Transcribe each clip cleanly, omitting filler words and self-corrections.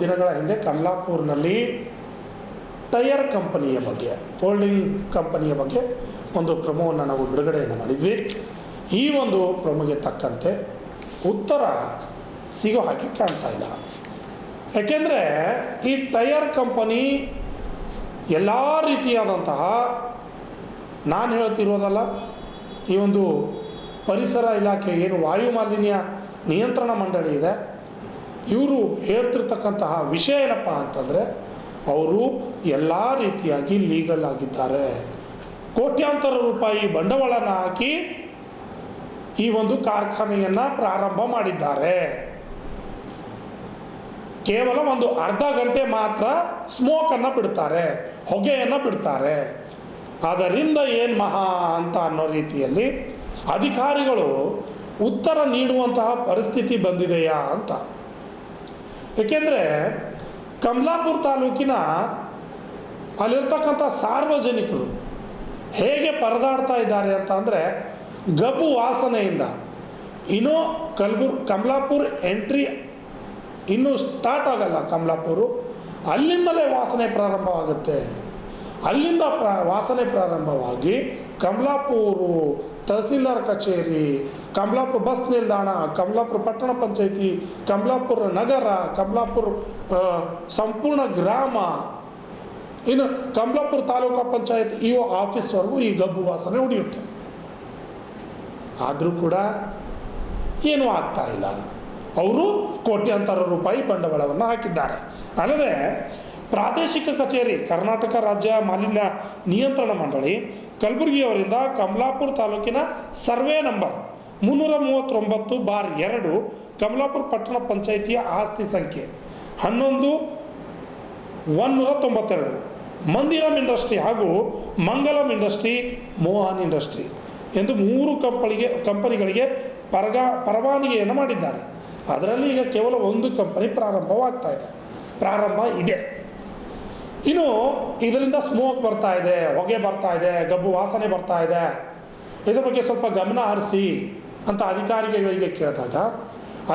ದಿನಗಳ ಹಿಂದೆ ಕಮಲಾಪುರ್ನಲ್ಲಿ ಟೈರ್ ಕಂಪನಿಯ ಬಗ್ಗೆ, ಹೋಲ್ಡಿಂಗ್ ಕಂಪನಿಯ ಬಗ್ಗೆ ಒಂದು ಪ್ರೊಮೋವನ್ನು ನಾವು ಬಿಡುಗಡೆಯನ್ನು ಮಾಡಿದ್ವಿ. ಈ ಒಂದು ಪ್ರೊಮೋಗೆ ತಕ್ಕಂತೆ ಉತ್ತರ ಸಿಗೋ ಹಾಗೆ ಕಾಣ್ತಾ ಇಲ್ಲ. ಯಾಕೆಂದರೆ ಈ ಟೈರ್ ಕಂಪನಿ ಎಲ್ಲ ರೀತಿಯಾದಂತಹ, ನಾನು ಹೇಳ್ತಿರೋದಲ್ಲ, ಈ ಒಂದು ಪರಿಸರ ಇಲಾಖೆ ಏನು ವಾಯು ಮಾಲಿನ್ಯ ನಿಯಂತ್ರಣ ಮಂಡಳಿ ಇದೆ, ಇವರು ಹೇಳ್ತಿರ್ತಕ್ಕಂತಹ ವಿಷಯ ಏನಪ್ಪ ಅಂತಂದರೆ, ಅವರು ಎಲ್ಲ ರೀತಿಯಾಗಿ ಲೀಗಲ್ ಆಗಿದ್ದಾರೆ. ಕೋಟ್ಯಾಂತರ ರೂಪಾಯಿ ಬಂಡವಾಳನ ಹಾಕಿ ಈ ಒಂದು ಕಾರ್ಖಾನೆಯನ್ನು ಪ್ರಾರಂಭ ಮಾಡಿದ್ದಾರೆ. ಕೇವಲ ಒಂದು ಅರ್ಧ ಗಂಟೆ ಮಾತ್ರ ಸ್ಮೋಕನ್ನು ಬಿಡ್ತಾರೆ, ಹೊಗೆಯನ್ನು ಬಿಡ್ತಾರೆ. ಅದರಿಂದ ಏನು ಮಹಾ ಅಂತ ಅನ್ನೋ ರೀತಿಯಲ್ಲಿ ಅಧಿಕಾರಿಗಳು ಉತ್ತರ ನೀಡುವಂತಹ ಪರಿಸ್ಥಿತಿ ಬಂದಿದೆಯಾ ಅಂತ. ಏಕೆಂದರೆ ಕಮಲಾಪುರ ತಾಲೂಕಿನ ಅಲ್ಲಿರ್ತಕ್ಕಂಥ ಸಾರ್ವಜನಿಕರು ಹೇಗೆ ಪರದಾಡ್ತಾ ಇದ್ದಾರೆ ಅಂತ ಅಂದರೆ, ಗಬ್ಬು ವಾಸನೆಯಿಂದ ಇನ್ನೂ ಕಮಲಾಪುರ ಎಂಟ್ರಿ ಇನ್ನೂ ಸ್ಟಾರ್ಟ್ ಆಗಲ್ಲ. ಕಮಲಾಪುರ ಅಲ್ಲಿಂದಲೇ ವಾಸನೆ ಪ್ರಾರಂಭವಾಗುತ್ತೆ. ಅಲ್ಲಿಂದ ವಾಸನೆ ಪ್ರಾರಂಭವಾಗಿ ಕಮಲಾಪುರ ತಹಸೀಲ್ದಾರ್ ಕಚೇರಿ, ಕಮಲಾಪುರ ಬಸ್ ನಿಲ್ದಾಣ, ಕಮಲಾಪುರ ಪಟ್ಟಣ ಪಂಚಾಯಿತಿ, ಕಮಲಾಪುರ ನಗರ, ಕಮಲಾಪುರ ಸಂಪೂರ್ಣ ಗ್ರಾಮ, ಇನ್ನು ಕಮಲಾಪುರ ತಾಲೂಕು ಪಂಚಾಯತ್ ಇಒ ಆಫೀಸ್ವರೆಗೂ ಈ ಗಬ್ಬು ವಾಸನೆ ಉಳಿಯುತ್ತೆ. ಆದರೂ ಕೂಡ ಏನೂ ಆಗ್ತಾ ಇಲ್ಲ. ಅವರು ಕೋಟ್ಯಾಂತರ ರೂಪಾಯಿ ಬಂಡವಾಳವನ್ನು ಹಾಕಿದ್ದಾರೆ. ಅಲ್ಲದೆ ಪ್ರಾದೇಶಿಕ ಕಚೇರಿ ಕರ್ನಾಟಕ ರಾಜ್ಯ ಮಾಲಿನ್ಯ ನಿಯಂತ್ರಣ ಮಂಡಳಿ ಕಲಬುರಗಿಯವರಿಂದ ಕಮಲಾಪುರ ತಾಲೂಕಿನ ಸರ್ವೆ ನಂಬರ್ 339/2 ಕಮಲಾಪುರ ಪಟ್ಟಣ ಪಂಚಾಯಿತಿಯ ಆಸ್ತಿ ಸಂಖ್ಯೆ 11-192 ಮಂದಿರಂ ಇಂಡಸ್ಟ್ರಿ ಹಾಗೂ ಮಂಗಲಂ ಇಂಡಸ್ಟ್ರಿ, ಮೋಹನ್ ಇಂಡಸ್ಟ್ರಿ ಎಂದು 3 ಕಂಪನಿಗಳಿಗೆ ಪರವಾನಗಿಯನ್ನು ಮಾಡಿದ್ದಾರೆ. ಅದರಲ್ಲಿ ಈಗ ಕೇವಲ ಒಂದು ಕಂಪನಿ ಪ್ರಾರಂಭ ಇದೆ. ಇನ್ನು ಇದರಿಂದ ಸ್ಮೋಕ್ ಬರ್ತಾ ಇದೆ, ಹೊಗೆ ಬರ್ತಾ ಇದೆ, ಗಬ್ಬು ವಾಸನೆ ಬರ್ತಾ ಇದೆ, ಇದರ ಬಗ್ಗೆ ಸ್ವಲ್ಪ ಗಮನ ಹರಿಸಿ ಅಂತ ಅಧಿಕಾರಿಗಳಿಗೆ ಕೇಳಿದಾಗ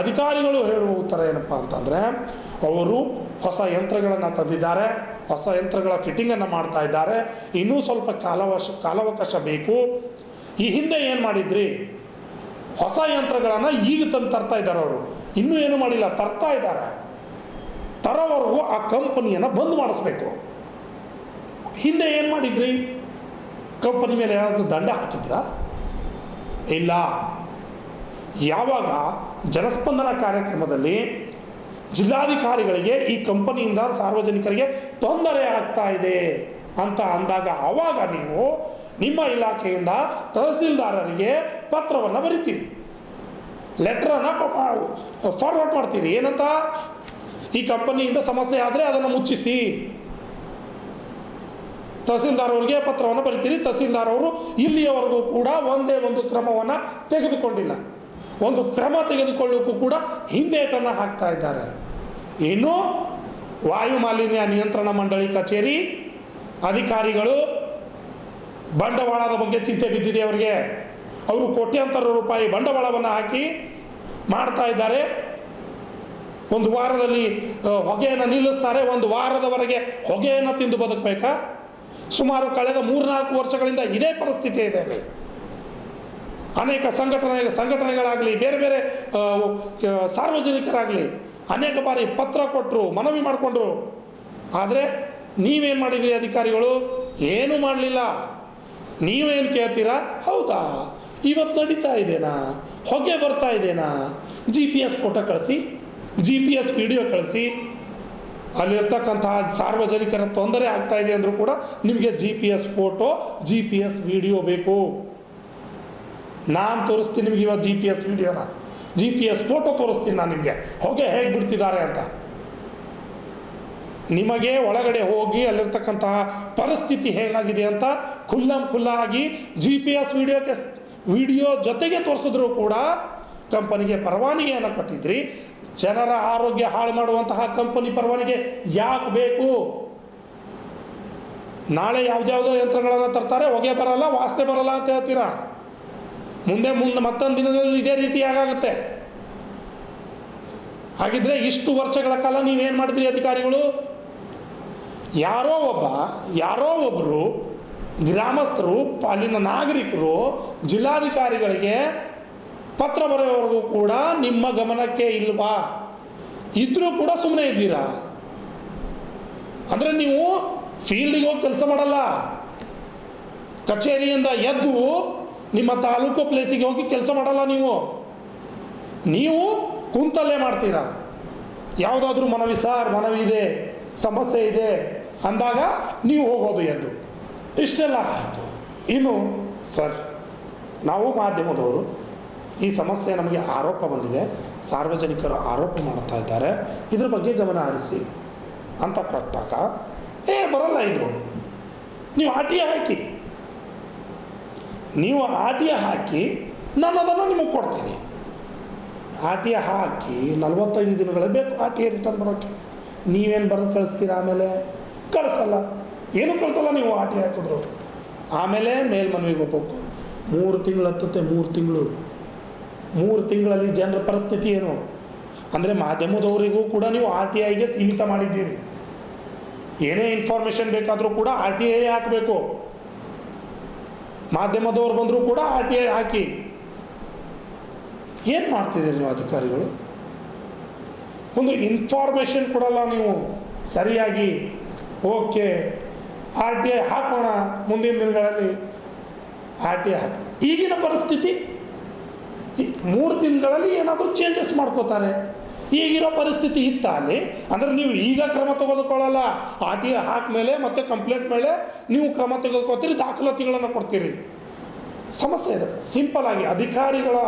ಅಧಿಕಾರಿಗಳು ಹೇಳುವ ಉತ್ತರ ಏನಪ್ಪ ಅಂತಂದರೆ, ಅವರು ಹೊಸ ಯಂತ್ರಗಳನ್ನು ತಂದಿದ್ದಾರೆ, ಹೊಸ ಯಂತ್ರಗಳ ಫಿಟ್ಟಿಂಗನ್ನು ಮಾಡ್ತಾ ಇದ್ದಾರೆ, ಇನ್ನೂ ಸ್ವಲ್ಪ ಕಾಲಾವಕಾಶ ಬೇಕು. ಈ ಹಿಂದೆ ಏನು ಮಾಡಿದ್ರಿ, ಹೊಸ ಯಂತ್ರಗಳನ್ನು ಈಗ ತರ್ತಾ ಇದ್ದಾರೆ. ಅವರು ಇನ್ನೂ ಏನು ಮಾಡಿಲ್ಲ, ತರ್ತಾ ಇದ್ದಾರೆ. ತರೋವರೆಗೂ ಆ ಕಂಪನಿಯನ್ನು ಬಂದ್ ಮಾಡಿಸ್ಬೇಕು. ಹಿಂದೆ ಏನು ಮಾಡಿದ್ರಿ, ಕಂಪನಿ ಮೇಲೆ ಯಾರಾದರೂ ದಂಡ ಹಾಕಿದ್ರಾ? ಇಲ್ಲ. ಯಾವಾಗ ಜನಸ್ಪಂದನ ಕಾರ್ಯಕ್ರಮದಲ್ಲಿ ಜಿಲ್ಲಾಧಿಕಾರಿಗಳಿಗೆ ಈ ಕಂಪನಿಯಿಂದ ಸಾರ್ವಜನಿಕರಿಗೆ ತೊಂದರೆ ಆಗ್ತಾ ಇದೆ ಅಂತ ಅಂದಾಗ ಆವಾಗ ನೀವು ನಿಮ್ಮ ಇಲಾಖೆಯಿಂದ ತಹಸೀಲ್ದಾರರಿಗೆ ಪತ್ರವನ್ನು ಬರಿತೀರಿ, ಲೆಟ್ರನ್ನು ಫಾರ್ವರ್ಡ್ ಮಾಡ್ತೀರಿ. ಏನಂತ, ಈ ಕಂಪನಿಯಿಂದ ಸಮಸ್ಯೆ ಆದರೆ ಅದನ್ನು ಮುಚ್ಚಿಸಿ. ತಹಸೀಲ್ದಾರ್ ಅವರಿಗೆ ಪತ್ರವನ್ನು ಬರಿತೀರಿ. ತಹಸೀಲ್ದಾರ್ ಅವರು ಇಲ್ಲಿಯವರೆಗೂ ಕೂಡ ಒಂದೇ ಒಂದು ಕ್ರಮವನ್ನು ತೆಗೆದುಕೊಂಡಿಲ್ಲ. ಒಂದು ಕ್ರಮ ತೆಗೆದುಕೊಳ್ಳೋಕ್ಕೂ ಕೂಡ ಹಿಂದೇಟನ್ನು ಹಾಕ್ತಾ ಇದ್ದಾರೆ. ಇನ್ನು ವಾಯು ಮಾಲಿನ್ಯ ನಿಯಂತ್ರಣ ಮಂಡಳಿ ಕಚೇರಿ ಅಧಿಕಾರಿಗಳು ಬಂಡವಾಳದ ಬಗ್ಗೆ ಚಿಂತೆ ಬಿದ್ದಿದೆ ಅವರಿಗೆ. ಅವರು ಕೋಟ್ಯಾಂತರ ರೂಪಾಯಿ ಬಂಡವಾಳವನ್ನು ಹಾಕಿ ಮಾಡ್ತಾ ಇದ್ದಾರೆ. ಒಂದು ವಾರದಲ್ಲಿ ಹೊಗೆಯನ್ನು ನಿಲ್ಲಿಸ್ತಾರೆ, ಒಂದು ವಾರದವರೆಗೆ ಹೊಗೆಯನ್ನು ತಿಂದು ಬದುಕಬೇಕಾ? ಸುಮಾರು ಕಳೆದ 3-4 ವರ್ಷಗಳಿಂದ ಇದೇ ಪರಿಸ್ಥಿತಿ ಇದೆ ಅಲ್ಲಿ. ಅನೇಕ ಸಂಘಟನೆಗಳಾಗಲಿ, ಬೇರೆ ಬೇರೆ ಸಾರ್ವಜನಿಕರಾಗಲಿ ಅನೇಕ ಬಾರಿ ಪತ್ರ ಕೊಟ್ಟರು, ಮನವಿ ಮಾಡಿಕೊಂಡ್ರು. ಆದರೆ ನೀವೇನು ಮಾಡಿದ್ರಿ ಅಧಿಕಾರಿಗಳು? ಏನೂ ಮಾಡಲಿಲ್ಲ. ನೀವೇನು ಕೇಳ್ತೀರಾ? ಹೌದಾ, ಇವತ್ತು ನಡೀತಾ ಇದೆನಾ, ಹೊಗೆ ಬರ್ತಾ ಇದೆನಾ, GPS ಫೋಟೋ ಕಳಿಸಿ, GPS ವಿಡಿಯೋ ಕಳಿಸಿ. ಅಲ್ಲಿರ್ತಕ್ಕಂತಹ ಸಾರ್ವಜನಿಕರ ತೊಂದರೆ ಆಗ್ತಾ ಇದೆ ಅಂದರೂ ಕೂಡ ನಿಮಗೆ GPS ಫೋಟೋ, GPS ವಿಡಿಯೋ ಬೇಕು. ನಾನು ತೋರಿಸ್ತೀನಿ ನಿಮಗೆ ಇವತ್ತು GPS ವಿಡಿಯೋನ, GPS ಫೋಟೋ ತೋರಿಸ್ತೀನಿ ನಾನು ನಿಮಗೆ, ಹೊಗೆ ಹೇಗೆ ಬಿಡ್ತಿದ್ದಾರೆ ಅಂತ. ನಿಮಗೆ ಒಳಗಡೆ ಹೋಗಿ ಅಲ್ಲಿರ್ತಕ್ಕಂತಹ ಪರಿಸ್ಥಿತಿ ಹೇಗಾಗಿದೆ ಅಂತ ಖುಲ್ಲಾಗಿ GPS ವಿಡಿಯೋ ಜೊತೆಗೆ ತೋರಿಸಿದ್ರು ಕೂಡ ಕಂಪನಿಗೆ ಪರವಾನಗಿಯನ್ನು ಕೊಟ್ಟಿದ್ರಿ. ಜನರ ಆರೋಗ್ಯ ಹಾಳು ಮಾಡುವಂತಹ ಕಂಪನಿ ಪರವಾನಗಿ ಯಾಕೆ ಬೇಕು? ನಾಳೆ ಯಾವುದ್ಯಾವುದೋ ಯಂತ್ರಗಳನ್ನು ತರ್ತಾರೆ, ಹೊಗೆ ಬರಲ್ಲ, ವಾಸನೆ ಬರಲ್ಲ ಅಂತ ಹೇಳ್ತೀರಾ. ಮುಂದೆ ಮತ್ತೊಂದು ದಿನದಲ್ಲಿ ಇದೇ ರೀತಿ ಆಗುತ್ತೆ. ಹಾಗಿದ್ರೆ ಇಷ್ಟು ವರ್ಷಗಳ ಕಾಲ ನೀವೇನು ಮಾಡಿದ್ರಿ ಅಧಿಕಾರಿಗಳು? ಯಾರೋ ಒಬ್ಬರು ಗ್ರಾಮಸ್ಥರು, ಅಲ್ಲಿನ ನಾಗರಿಕರು ಜಿಲ್ಲಾಧಿಕಾರಿಗಳಿಗೆ ಪತ್ರ ಬರೆಯೋವರೆಗೂ ಕೂಡ ನಿಮ್ಮ ಗಮನಕ್ಕೆ ಇಲ್ವಾ? ಇದ್ರೂ ಕೂಡ ಸುಮ್ಮನೆ ಇದ್ದೀರಾ. ಅಂದರೆ ನೀವು ಫೀಲ್ಡಿಗೆ ಹೋಗಿ ಕೆಲಸ ಮಾಡಲ್ಲ, ಕಚೇರಿಯಿಂದ ಎದ್ದು ನಿಮ್ಮ ತಾಲೂಕು ಪ್ಲೇಸಿಗೆ ಹೋಗಿ ಕೆಲಸ ಮಾಡಲ್ಲ. ನೀವು ಕುಂತಲ್ಲೇ ಮಾಡ್ತೀರಾ. ಯಾವುದಾದ್ರೂ ಮನವಿ ಇದೆ, ಸಮಸ್ಯೆ ಇದೆ ಅಂದಾಗ ನೀವು ಹೋಗೋದು ಎದ್ದು. ಇಷ್ಟೆಲ್ಲ ಆಯಿತು. ಇನ್ನು ಸರ್, ನಾವು ಮಾಧ್ಯಮದವರು ಈ ಸಮಸ್ಯೆ ನಮಗೆ ಆರೋಪ ಬಂದಿದೆ, ಸಾರ್ವಜನಿಕರು ಆರೋಪ ಮಾಡ್ತಾ ಇದ್ದಾರೆ, ಇದ್ರ ಬಗ್ಗೆ ಗಮನ ಹರಿಸಿ ಅಂತ ಕೊಟ್ಟಾಗ ಬರಲ್ಲ ಇದು. ನೀವು ಆರ್ ಟಿ ಐ ಹಾಕಿ ನಾನು ಅದನ್ನು ನಿಮಗೆ ಕೊಡ್ತೀನಿ. ಆರ್ ಟಿ ಐ ಹಾಕಿ 45 ದಿನಗಳೇ ಬೇಕು ಆರ್ ಟಿ ಐ ರಿಟರ್ನ್ ಬರೋಕ್ಕೆ. ನೀವೇನು ಬರೆದು ಕಳಿಸ್ತೀರಾ? ಆಮೇಲೆ ಕಳಿಸಲ್ಲ, ಏನೂ ಕಳಿಸಲ್ಲ ನೀವು ಆರ್ ಟಿ ಐ ಹಾಕಿದ್ರು. ಆಮೇಲೆ ಮೇಲ್ಮನವಿಗೆ ಹೋಗ್ಬೇಕು. 3 ತಿಂಗಳು ಹತ್ತುತ್ತೆ. 3 ತಿಂಗಳಲ್ಲಿ ಜನರ ಪರಿಸ್ಥಿತಿ ಏನು? ಅಂದರೆ ಮಾಧ್ಯಮದವರಿಗೂ ಕೂಡ ನೀವು ಆರ್ ಟಿ ಐಗೆ ಸೀಮಿತ ಮಾಡಿದ್ದೀರಿ. ಏನೇ ಇನ್ಫಾರ್ಮೇಷನ್ ಬೇಕಾದರೂ ಕೂಡ ಆರ್ ಟಿ ಐ ಹಾಕಬೇಕು. ಮಾಧ್ಯಮದವ್ರು ಬಂದರೂ ಕೂಡ ಆರ್ ಟಿ ಐ ಹಾಕಿ. ಏನು ಮಾಡ್ತಿದ್ದೀರಿ ನೀವು ಅಧಿಕಾರಿಗಳು? ಒಂದು ಇನ್ಫಾರ್ಮೇಷನ್ ಕೊಡಲ್ಲ ನೀವು ಸರಿಯಾಗಿ. ಓಕೆ, ಆರ್ ಟಿ ಐ ಹಾಕೋಣ, ಮುಂದಿನ ದಿನಗಳಲ್ಲಿ ಆರ್ ಟಿ ಐ ಹಾಕೋಣ. ಈಗಿನ ಪರಿಸ್ಥಿತಿ 3 ದಿನಗಳಲ್ಲಿ ಏನಾದರೂ ಚೇಂಜಸ್ ಮಾಡ್ಕೋತಾರೆ. ಈಗಿರೋ ಪರಿಸ್ಥಿತಿ ಇತ್ತ ಅಲ್ಲಿ? ಅಂದರೆ ನೀವು ಈಗ ಕ್ರಮ ತೆಗೆದುಕೊಳ್ಳಲ್ಲ, ಆರ್ ಟಿ ಐ ಹಾಕ್ಮೇಲೆ ಮತ್ತೆ ಕಂಪ್ಲೇಂಟ್ ಮೇಲೆ ನೀವು ಕ್ರಮ ತೆಗೆದುಕೊಳ್ತೀರಿ, ದಾಖಲಾತಿಗಳನ್ನು ಕೊಡ್ತೀರಿ. ಸಮಸ್ಯೆ ಇದೆ. ಸಿಂಪಲ್ ಆಗಿ ಅಧಿಕಾರಿಗಳ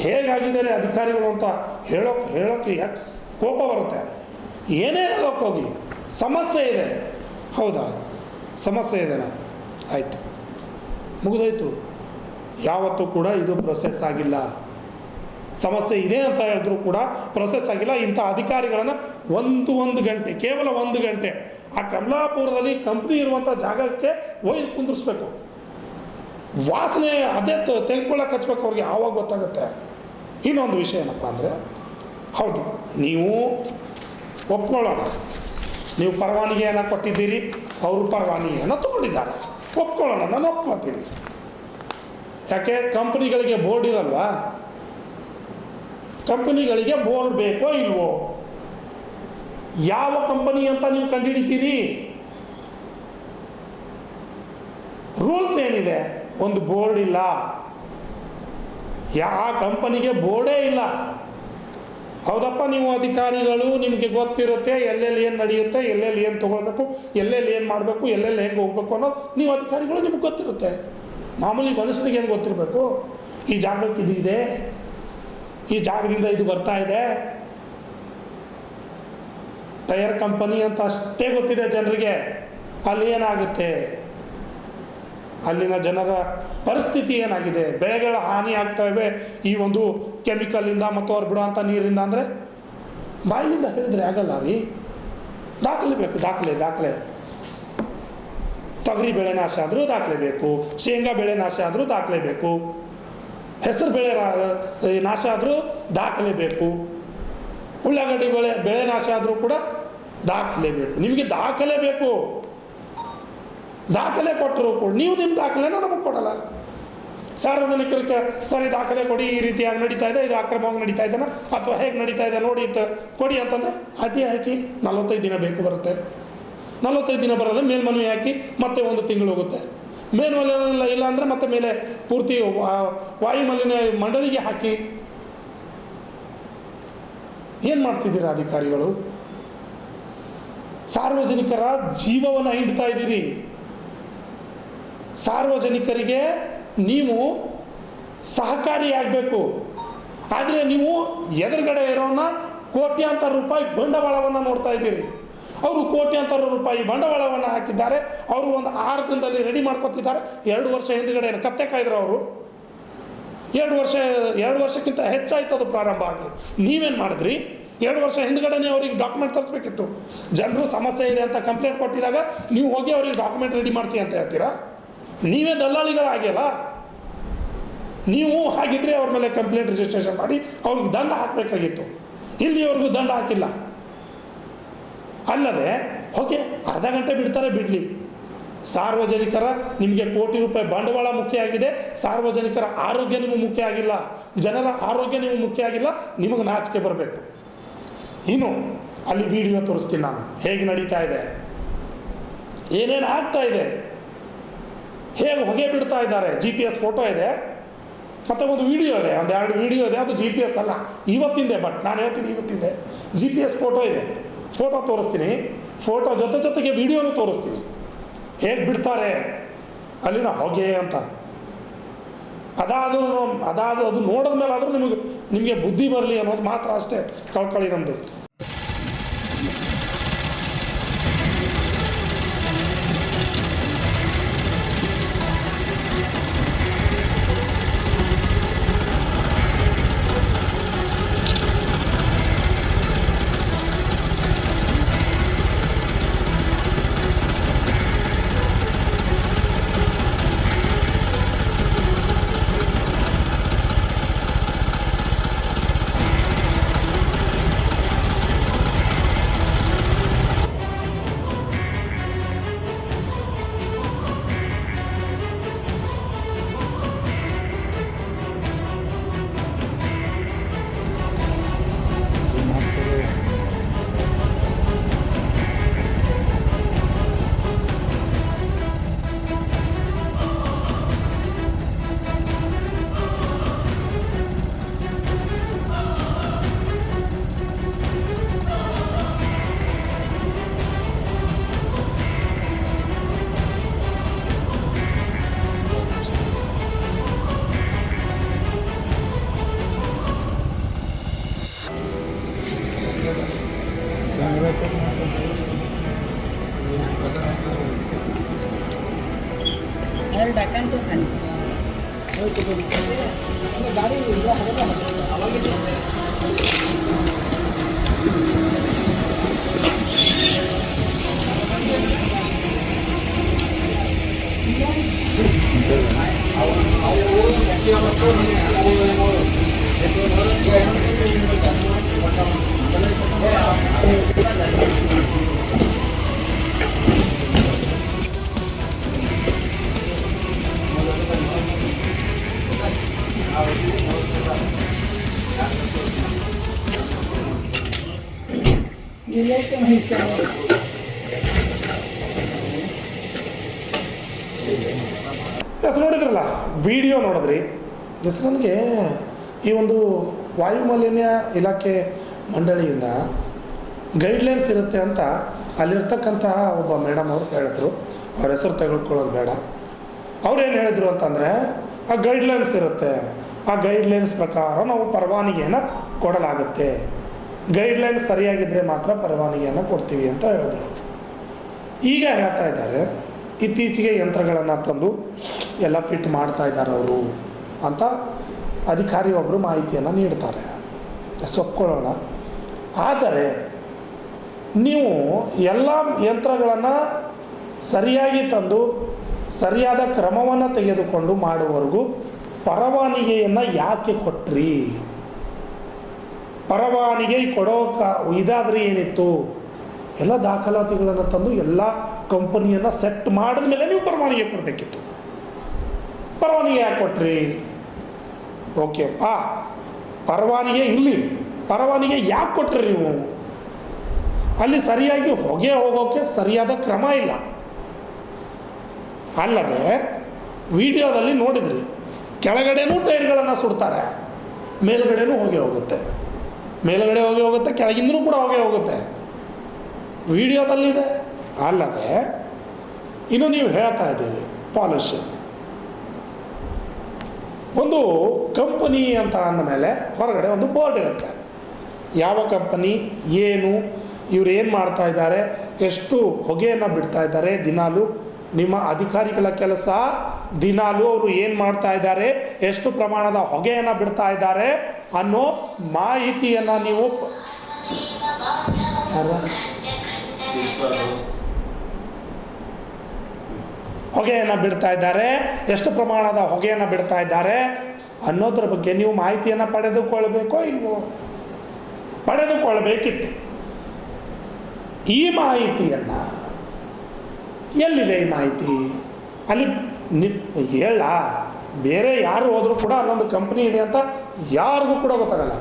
ಹೇಗಾಗಿದ್ದಾರೆ ಅಧಿಕಾರಿಗಳು ಅಂತ ಹೇಳೋಕ್ಕೆ ಯಾಕೆ ಕೋಪ ಬರುತ್ತೆ? ಏನೇ ಹೇಳೋಕೆ ಹೋಗಿ ಸಮಸ್ಯೆ ಇದೆ. ಹೌದಾ, ಸಮಸ್ಯೆ ಇದೆನಾ? ಆಯಿತು, ಮುಗಿದೋಯ್ತು. ಯಾವತ್ತೂ ಕೂಡ ಇದು ಪ್ರೊಸೆಸ್ ಆಗಿಲ್ಲ. ಸಮಸ್ಯೆ ಇದೆ ಅಂತ ಹೇಳಿದ್ರು ಕೂಡ ಪ್ರೊಸೆಸ್ ಆಗಿಲ್ಲ. ಇಂಥ ಅಧಿಕಾರಿಗಳನ್ನು ಒಂದು ಗಂಟೆ, ಕೇವಲ 1 ಗಂಟೆ ಆ ಕಮಲಾಪುರದಲ್ಲಿ ಕಂಪ್ನಿ ಇರುವಂಥ ಜಾಗಕ್ಕೆ ಒಯ್ದು ಕುಂದಿರಿಸ್ಬೇಕು. ವಾಸನೆ ಅದೇ ತೆಗೆದುಕೊಳ್ಳೋಕೆ ಹಚ್ಬೇಕು ಅವ್ರಿಗೆ, ಆವಾಗ ಗೊತ್ತಾಗುತ್ತೆ. ಇನ್ನೊಂದು ವಿಷಯ ಏನಪ್ಪ ಅಂದರೆ, ಹೌದು, ನೀವು ಒಪ್ಕೊಳ್ಳೋಣ, ನೀವು ಪರವಾನಗಿಯನ್ನು ಕೊಟ್ಟಿದ್ದೀರಿ, ಅವರು ಪರವಾನಗಿಯನ್ನು ತಗೊಂಡಿದ್ದಾರೆ, ಒಪ್ಕೊಳ್ಳೋಣ, ನಾನು ಒಪ್ಕೊಳ್ತೀನಿ. ಯಾಕೆ? ಕಂಪ್ನಿಗಳಿಗೆ ಬೋರ್ಡ್ ಇರಲ್ವಾ? ಕಂಪನಿಗಳಿಗೆ ಬೋರ್ಡ್ ಬೇಕೋ ಇಲ್ವೋ? ಯಾವ ಕಂಪನಿ ಅಂತ ನೀವು ಕಂಡುಹಿಡಿತೀರಿ? ರೂಲ್ಸ್ ಏನಿದೆ? ಒಂದು ಬೋರ್ಡ್ ಇಲ್ಲ, ಯಾವ ಕಂಪನಿಗೆ ಬೋರ್ಡೇ ಇಲ್ಲ. ಹೌದಪ್ಪ, ನೀವು ಅಧಿಕಾರಿಗಳು, ನಿಮಗೆ ಗೊತ್ತಿರುತ್ತೆ ಎಲ್ಲೆಲ್ಲಿ ಏನು ನಡೆಯುತ್ತೆ, ಎಲ್ಲೆಲ್ಲಿ ಏನು ತೊಗೊಳ್ಬೇಕು, ಎಲ್ಲೆಲ್ಲಿ ಏನು ಮಾಡಬೇಕು, ಎಲ್ಲೆಲ್ಲಿ ಹೆಂಗೆ ಹೋಗ್ಬೇಕು ಅನ್ನೋದು ನೀವು ಅಧಿಕಾರಿಗಳು ನಿಮ್ಗೆ ಗೊತ್ತಿರುತ್ತೆ. ಮಾಮೂಲಿ ಮನುಷ್ಯರಿಗೆ ಏನು ಗೊತ್ತಿರಬೇಕು? ಈ ಜಾಗಕ್ಕೆ ಇದು ಇದೆ, ಈ ಜಾಗದಿಂದ ಇದು ಬರ್ತಾ ಇದೆ, ಟೈರ್ ಕಂಪನಿ ಅಂತ ಅಷ್ಟೇ ಗೊತ್ತಿದೆ ಜನರಿಗೆ. ಅಲ್ಲಿ ಏನಾಗುತ್ತೆ, ಅಲ್ಲಿನ ಜನರ ಪರಿಸ್ಥಿತಿ ಏನಾಗಿದೆ, ಬೆಳೆಗಳ ಹಾನಿ ಆಗ್ತಾ ಇವೆ ಈ ಒಂದು ಕೆಮಿಕಲಿಂದ ಮತ್ತು ಅವ್ರು ಬಿಡೋಂಥ ನೀರಿಂದ. ಅಂದರೆ ಬಾಯಿಲಿಂದ ಹೇಳಿದ್ರೆ ಆಗಲ್ಲ ರೀ, ದಾಖಲೆ ಬೇಕು, ದಾಖಲೆ. ತೊಗರಿ ಬೆಳೆ ನಾಶ ಆದರೂ ದಾಖಲೆ ಬೇಕು, ಶೇಂಗಾ ಬೆಳೆ ನಾಶ ಆದರೂ ದಾಖಲೆ ಬೇಕು, ಹೆಸರು ಬೆಳೆ ನಾಶ ಆದರೂ ದಾಖಲೆ ಬೇಕು, ಉಳ್ಳಾಗಡ್ಡಿ ಬೆಳೆ ನಾಶ ಆದರೂ ಕೂಡ ದಾಖಲೆ ಬೇಕು. ನಿಮಗೆ ದಾಖಲೆ ಬೇಕು. ದಾಖಲೆ ಕೊಟ್ಟರು ಕೂಡ ನೀವು ನಿಮ್ಮ ದಾಖಲೆನ ನಮಗೆ ಕೊಡಲ್ಲ. ಸಾರ್ವಜನಿಕರಿಗೆ ಸರಿ ದಾಖಲೆ ಕೊಡಿ, ಈ ರೀತಿಯಾಗಿ ನಡೀತಾ ಇದೆ, ಇದು ಅಕ್ರಮವಾಗಿ ನಡೀತಾ ಇದೆನಾ ಅಥವಾ ಹೇಗೆ ನಡೀತಾ ಇದೆ ನೋಡಿ ಕೊಡಿ ಅಂತಂದರೆ ಅಡ್ಡಿ ಹಾಕಿ 45 ದಿನ ಬೇಕು ಬರುತ್ತೆ. 45 ದಿನ ಬರಲ್ಲ, ಮೇಲ್ಮನವಿ ಹಾಕಿ ಮತ್ತೆ 1 ತಿಂಗಳು ಹೋಗುತ್ತೆ. ಮೇಲ್ಮನವಿ ಇಲ್ಲ ಅಂದರೆ ಮತ್ತೆ ಮೇಲೆ ಪೂರ್ತಿ ವಾಯುಮಾಲಿನ್ಯ ಮಂಡಳಿಗೆ ಹಾಕಿ. ಏನು ಮಾಡ್ತಿದ್ದೀರಾ ಅಧಿಕಾರಿಗಳು? ಸಾರ್ವಜನಿಕರ ಜೀವವನ್ನು ಹಿಂಡ್ತಾ ಇದ್ದೀರಿ. ಸಾರ್ವಜನಿಕರಿಗೆ ನೀವು ಸಹಕಾರಿಯಾಗಬೇಕು. ಆದರೆ ನೀವು ಎದುರುಗಡೆ ಇರೋನ್ನ ಕೋಟ್ಯಾಂತರ ರೂಪಾಯಿ ಬಂಡವಾಳವನ್ನು ನೋಡ್ತಾ ಇದ್ದೀರಿ. ಅವರು ಕೋಟ್ಯಾಂತರ ರೂಪಾಯಿ ಬಂಡವಾಳವನ್ನು ಹಾಕಿದ್ದಾರೆ. ಅವರು ಒಂದು 6 ದಿನದಲ್ಲಿ ರೆಡಿ ಮಾಡ್ಕೊತಿದ್ದಾರೆ. 2 ವರ್ಷ ಹಿಂದುಗಡೆ ಕತ್ತೆ ಕಾಯ್ದರು ಅವರು. 2 ವರ್ಷಕ್ಕಿಂತ ಹೆಚ್ಚಾಯ್ತು ಅದು ಪ್ರಾರಂಭ ಆಗಿ. ನೀವೇನು ಮಾಡಿದ್ರಿ? 2 ವರ್ಷ ಹಿಂದುಗಡೆನೇ ಅವರಿಗೆ ಡಾಕ್ಯುಮೆಂಟ್ ತರಿಸ್ಬೇಕಿತ್ತು. ಜನರು ಸಮಸ್ಯೆ ಇದೆ ಅಂತ ಕಂಪ್ಲೇಂಟ್ ಕೊಟ್ಟಿದಾಗ ನೀವು ಹೋಗಿ ಅವರಿಗೆ ಡಾಕ್ಯುಮೆಂಟ್ ರೆಡಿ ಮಾಡಿಸಿ ಅಂತ ಹೇಳ್ತೀರಾ? ನೀವೇ ದಲ್ಲಾಳಿಗಳಾಗಿಲ್ಲ. ನೀವು ಹಾಗಿದ್ರೆ ಅವ್ರ ಮೇಲೆ ಕಂಪ್ಲೇಂಟ್ ರಿಜಿಸ್ಟ್ರೇಷನ್ ಮಾಡಿ ಅವ್ರಿಗೆ ದಂಡ ಹಾಕಬೇಕಾಗಿತ್ತು. ಇಲ್ಲಿಯವರೆಗೂ ದಂಡ ಹಾಕಿಲ್ಲ. ಅಲ್ಲದೆ ಓಕೆ, ಅರ್ಧ ಗಂಟೆ ಬಿಡ್ತಾರೆ, ಬಿಡಲಿ. ಸಾರ್ವಜನಿಕರ ನಿಮಗೆ ಕೋಟಿ ರೂಪಾಯಿ ಬಂಡವಾಳ ಮುಖ್ಯ ಆಗಿದೆ, ಸಾರ್ವಜನಿಕರ ಆರೋಗ್ಯ ನಿಮಗೆ ಮುಖ್ಯ ಆಗಿಲ್ಲ, ಜನರ ಆರೋಗ್ಯ ನಿಮಗೆ ಮುಖ್ಯ ಆಗಿಲ್ಲ, ನಿಮಗೆ ನಾಚಿಕೆ ಬರಬೇಕು. ಇನ್ನು ಅಲ್ಲಿ ವಿಡಿಯೋ ತೋರಿಸ್ತೀನಿ ನಾನು, ಹೇಗೆ ನಡೀತಾ ಇದೆ, ಏನೇನು ಆಗ್ತಾ ಇದೆ, ಹೇಗೆ ಹೊಗೆ ಬಿಡ್ತಾ ಇದ್ದಾರೆ. GPS ಫೋಟೋ ಇದೆ ಮತ್ತು ಒಂದು ವಿಡಿಯೋ ಇದೆ, ಒಂದು 2 ವಿಡಿಯೋ ಇದೆ. ಅದು GPS ಅಲ್ಲ, ಇವತ್ತಿಂದೆ, ಬಟ್ ನಾನು ಹೇಳ್ತೀನಿ ಇವತ್ತಿಂದೆ. GPS ಫೋಟೋ ಇದೆ, ಫೋಟೋ ತೋರಿಸ್ತೀನಿ, ಫೋಟೋ ಜೊತೆಗೆ ವಿಡಿಯೋನು ತೋರಿಸ್ತೀನಿ, ಹೇಗೆ ಬಿಡ್ತಾರೆ ಅಲ್ಲಿನ ಹೊಗೆ ಅಂತ. ಅದು ನೋಡಿದ ಮೇಲೆ ಆದರೂ ನಿಮಗೆ ಬುದ್ಧಿ ಬರಲಿ ಅನ್ನೋದು ಮಾತ್ರ ಅಷ್ಟೇ ಕಳ್ಕೊಳ್ಳಿ ನಮ್ಮದು. ನೋಡಿದ್ರಲ್ಲ, ವಿಡಿಯೋ ನೋಡಿದ್ರಿ. ನನಗೆ ಈ ಒಂದು ವಾಯುಮಾಲಿನ್ಯ ಇಲಾಖೆ ಮಂಡಳಿಯಿಂದ ಗೈಡ್ಲೈನ್ಸ್ ಇರುತ್ತೆ ಅಂತ ಅಲ್ಲಿರ್ತಕ್ಕಂಥ ಒಬ್ಬ ಮೇಡಮ್ ಅವರು ಹೇಳಿದ್ರು. ಅವ್ರ ಹೆಸರು ತೆಗೆದುಕೊಳ್ಳೋದು ಬೇಡ. ಅವ್ರೇನು ಹೇಳಿದ್ರು ಅಂತಂದರೆ, ಆ ಗೈಡ್ಲೈನ್ಸ್ ಇರುತ್ತೆ, ಆ ಗೈಡ್ಲೈನ್ಸ್ ಪ್ರಕಾರ ನಾವು ಪರವಾನಗಿಯನ್ನು ಕೊಡಲಾಗುತ್ತೆ, ಗೈಡ್ಲೈನ್ಸ್ ಸರಿಯಾಗಿದ್ದರೆ ಮಾತ್ರ ಪರವಾನಗಿಯನ್ನು ಕೊಡ್ತೀವಿ ಅಂತ ಹೇಳಿದ್ರು. ಈಗ ಹೇಳ್ತಾ ಇದ್ದಾರೆ, ಇತ್ತೀಚೆಗೆ ಯಂತ್ರಗಳನ್ನು ತಂದು ಎಲ್ಲ ಫಿಟ್ ಮಾಡ್ತಾ ಇದ್ದಾರೆ ಅವರು ಅಂತ ಅಧಿಕಾರಿ ಒಬ್ಬರು ಮಾಹಿತಿಯನ್ನು ನೀಡ್ತಾರೆ. ಸೊಪ್ಕೊಳ್ಳೋಣ. ಆದರೆ ನೀವು ಎಲ್ಲ ಯಂತ್ರಗಳನ್ನು ಸರಿಯಾಗಿ ತಂದು ಸರಿಯಾದ ಕ್ರಮವನ್ನು ತೆಗೆದುಕೊಂಡು ಮಾಡುವವರೆಗೂ ಪರವಾನಗಿಯನ್ನು ಯಾಕೆ ಕೊಟ್ರಿ? ಪರವಾನಗಿ ಇದಾದರೆ ಏನಿತ್ತು? ಎಲ್ಲ ದಾಖಲಾತಿಗಳನ್ನು ತಂದು ಎಲ್ಲ ಕಂಪನಿಯನ್ನು ಸೆಟ್ ಮಾಡಿದ ಮೇಲೆ ನೀವು ಪರವಾನಗಿ ಕೊಡಬೇಕಿತ್ತು. ಪರವಾನಗಿ ಯಾಕೆ ಕೊಟ್ರಿ? ಓಕೆಪ್ಪ, ಪರವಾನಗಿ ಇಲ್ಲಿ ಪರವಾನಗಿ ಯಾಕೆ ಕೊಟ್ರಿ ನೀವು? ಅಲ್ಲಿ ಸರಿಯಾಗಿ ಹೊಗೆ ಹೋಗೋಕ್ಕೆ ಸರಿಯಾದ ಕ್ರಮ ಇಲ್ಲ. ಅಲ್ಲದೆ ವಿಡಿಯೋದಲ್ಲಿ ನೋಡಿದ್ರಿ, ಕೆಳಗಡೆನೂ ಟೈರ್ಗಳನ್ನು ಸುಡ್ತಾರೆ, ಮೇಲ್ಗಡೆನೂ ಹೊಗೆ ಹೋಗುತ್ತೆ, ಮೇಲ್ಗಡೆ ಹೊಗೆ ಹೋಗುತ್ತೆ, ಕೆಳಗಿಂದನೂ ಕೂಡ ಹೊಗೆ ಹೋಗುತ್ತೆ, ವಿಡಿಯೋದಲ್ಲಿದೆ. ಅಲ್ಲದೆ ಇನ್ನು ನೀವು ಹೇಳ್ತಾ ಇದ್ದೀರಿ ಪಾಲ್ಯೂಷನ್. ಒಂದು ಕಂಪನಿ ಅಂತ ಅಂದಮೇಲೆ ಹೊರಗಡೆ ಒಂದು ಬೋರ್ಡ್ ಇರುತ್ತೆ, ಯಾವ ಕಂಪನಿ ಏನು, ಇವ್ರು ಏನು ಮಾಡ್ತಾ ಇದ್ದಾರೆ, ಎಷ್ಟು ಹೊಗೆಯನ್ನು ಬಿಡ್ತಾ ಇದ್ದಾರೆ ದಿನಾಲು. ನಿಮ್ಮ ಅಧಿಕಾರಿಗಳ ಕೆಲಸ ದಿನಾಲು ಅವರು ಏನು ಮಾಡ್ತಾ ಇದ್ದಾರೆ, ಎಷ್ಟು ಪ್ರಮಾಣದ ಹೊಗೆಯನ್ನು ಬಿಡ್ತಾ ಇದ್ದಾರೆ ಅನ್ನೋ ಮಾಹಿತಿಯನ್ನು ನೀವು ಹೊಗೆಯನ್ನು ಬಿಡ್ತಾ ಇದ್ದಾರೆ, ಎಷ್ಟು ಪ್ರಮಾಣದ ಹೊಗೆಯನ್ನು ಬಿಡ್ತಾ ಇದ್ದಾರೆ ಅನ್ನೋದ್ರ ಬಗ್ಗೆ ನೀವು ಮಾಹಿತಿಯನ್ನು ಪಡೆದುಕೊಳ್ಬೇಕೋ ಇಲ್ವೋ? ಪಡೆದುಕೊಳ್ಳಬೇಕಿತ್ತು. ಈ ಮಾಹಿತಿಯನ್ನು ಎಲ್ಲಿದೆ ಈ ಮಾಹಿತಿ? ಅಲ್ಲಿ ಹೇಳ ಬೇರೆ ಯಾರು ಹೋದರೂ ಕೂಡ ಅಲ್ಲೊಂದು ಕಂಪ್ನಿ ಇದೆ ಅಂತ ಯಾರಿಗೂ ಕೂಡ ಗೊತ್ತಾಗಲ್ಲ.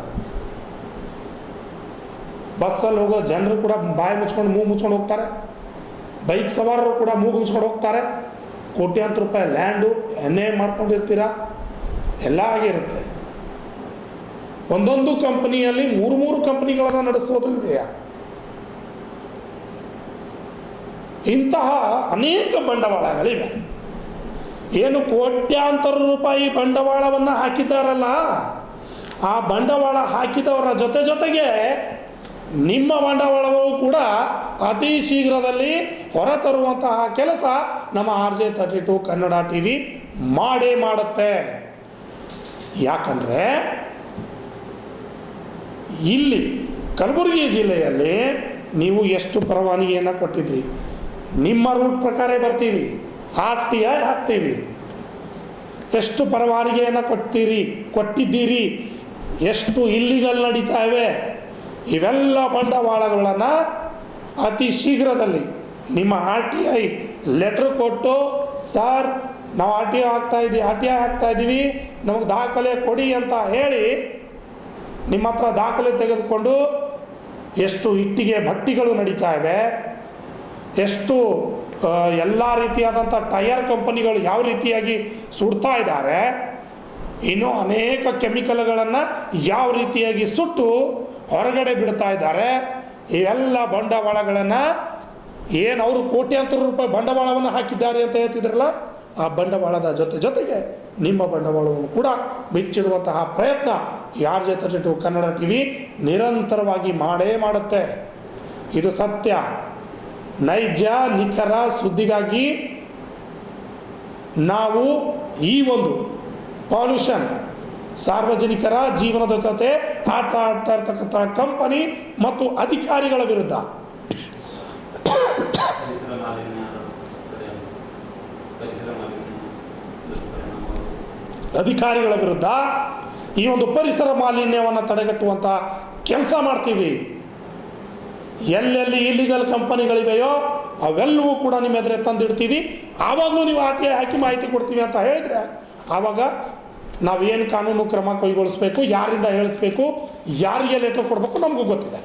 ಬಸ್ಸಲ್ಲಿ ಹೋಗೋ ಜನರು ಕೂಡ ಬಾಯಿ ಮುಚ್ಕೊಂಡು ಮೂಗು ಮುಚ್ಕೊಂಡು ಹೋಗ್ತಾರೆ, ಬೈಕ್ ಸವಾರರು ಕೂಡ ಮೂಗು ಮುಚ್ಕೊಂಡು ಹೋಗ್ತಾರೆ. ಕೋಟ್ಯಾಂತರ ರೂಪಾಯಿ ಲ್ಯಾಂಡು ಮಾಡ್ಕೊಂಡಿರ್ತೀರ, ಎಲ್ಲ ಆಗಿರುತ್ತೆ. ಒಂದೊಂದು ಕಂಪನಿಯಲ್ಲಿ ಮೂರು ಕಂಪನಿಗಳನ್ನು ನಡೆಸೋದು ಇದೆಯಾ? ಇಂತಹ ಅನೇಕ ಬಂಡವಾಳಗಳಿವೆ. ಏನು ಕೋಟ್ಯಾಂತರ ರೂಪಾಯಿ ಬಂಡವಾಳವನ್ನು ಹಾಕಿದ್ದಾರಲ್ಲ, ಆ ಬಂಡವಾಳ ಹಾಕಿದವರ ಜೊತೆಗೆ ನಿಮ್ಮ ಬಂಡವಾಳವೂ ಕೂಡ ಅತಿ ಶೀಘ್ರದಲ್ಲಿ ಹೊರತರುವಂತಹ ಕೆಲಸ ನಮ್ಮ RJ32 ಕನ್ನಡ TV ಮಾಡೇ ಮಾಡುತ್ತೆ. ಯಾಕಂದರೆ ಇಲ್ಲಿ ಕಲಬುರಗಿ ಜಿಲ್ಲೆಯಲ್ಲಿ ನೀವು ಎಷ್ಟು ಪರವಾನಗಿಯನ್ನು ಕೊಟ್ಟಿದ್ರಿ? ನಿಮ್ಮ ರೂಟ್ ಪ್ರಕಾರ ಬರ್ತೀವಿ, RTI ಹಾಕ್ತೀವಿ. ಎಷ್ಟು ಪರವಾನಗಿಯನ್ನು ಕೊಟ್ಟಿದ್ದೀರಿ? ಎಷ್ಟು ಇಲ್ಲಿಗಲ್ ನಡೀತಾ ಇವೆ? ಇವೆಲ್ಲ ಬಂಡವಾಳಗಳನ್ನು ಅತಿ ಶೀಘ್ರದಲ್ಲಿ ನಿಮ್ಮ RTI ಲೆಟ್ರ್ ಕೊಟ್ಟು, ಸರ್ ನಾವು RTI ಹಾಕ್ತಾ ಇದ್ದೀವಿ, ನಮಗೆ ದಾಖಲೆ ಕೊಡಿ ಅಂತ ಹೇಳಿ ನಿಮ್ಮ ಹತ್ರ ದಾಖಲೆ ತೆಗೆದುಕೊಂಡು ಎಷ್ಟು ಇಟ್ಟಿಗೆ ಭಟ್ಟಿಗಳು ನಡೀತಾ ಇವೆ, ಎಷ್ಟು ಎಲ್ಲ ರೀತಿಯಾದಂಥ ಟಯರ್ ಕಂಪನಿಗಳು ಯಾವ ರೀತಿಯಾಗಿ ಸುಡ್ತಾ ಇದ್ದಾರೆ, ಇನ್ನೂ ಅನೇಕ ಕೆಮಿಕಲ್ಗಳನ್ನು ಯಾವ ರೀತಿಯಾಗಿ ಸುಟ್ಟು ಹೊರಗಡೆ ಬಿಡ್ತಾ ಇದ್ದಾರೆ. ಇವೆಲ್ಲ ಬಂಡವಾಳಗಳನ್ನು ಏನು ಅವರು ಕೋಟ್ಯಾಂತರ ರೂಪಾಯಿ ಬಂಡವಾಳವನ್ನು ಹಾಕಿದ್ದಾರೆ ಅಂತ ಹೇಳ್ತಿದ್ರಲ್ಲ, ಆ ಬಂಡವಾಳದ ಜೊತೆಗೆ ನಿಮ್ಮ ಬಂಡವಾಳವನ್ನು ಕೂಡ ಬಿಚ್ಚಿಡುವಂತಹ ಪ್ರಯತ್ನ RJ32 ಕನ್ನಡ TV ನಿರಂತರವಾಗಿ ಮಾಡೇ ಮಾಡುತ್ತೆ. ಇದು ಸತ್ಯ. ನೈಜ ನಿಖರ ಸುದ್ದಿಗಾಗಿ ನಾವು ಈ ಒಂದು ಪಾಲ್ಯೂಷನ್ ಸಾರ್ವಜನಿಕರ ಜೀವನದ ಜೊತೆ ಆಟ ಆಡ್ತಾ ಇರ್ತಕ್ಕಂಥ ಕಂಪನಿ ಮತ್ತು ಅಧಿಕಾರಿಗಳ ವಿರುದ್ಧ ಈ ಒಂದು ಪರಿಸರ ಮಾಲಿನ್ಯವನ್ನು ತಡೆಗಟ್ಟುವಂಥ ಕೆಲಸ ಮಾಡ್ತೀವಿ. ಎಲ್ಲೆಲ್ಲಿ ಇಲ್ಲಿಗಲ್ ಕಂಪನಿಗಳಿವೆಯೋ ಅವೆಲ್ಲವೂ ಕೂಡ ನಿಮ್ಮ ಎದುರೇ ತಂದಿಡ್ತೀವಿ. ಆವಾಗಲೂ ನೀವು RTI ಹಾಕಿ ಮಾಹಿತಿ ಕೊಡ್ತೀವಿ ಅಂತ ಹೇಳಿದರೆ ಆವಾಗ ನಾವೇನು ಕಾನೂನು ಕ್ರಮ ಕೈಗೊಳಿಸ್ಬೇಕು, ಯಾರಿಂದ ಹೇಳಿಸ್ಬೇಕು, ಯಾರಿಗೆ ಲೆಟರ್ ಕೊಡಬೇಕು ನಮಗೂ ಗೊತ್ತಿದೆ.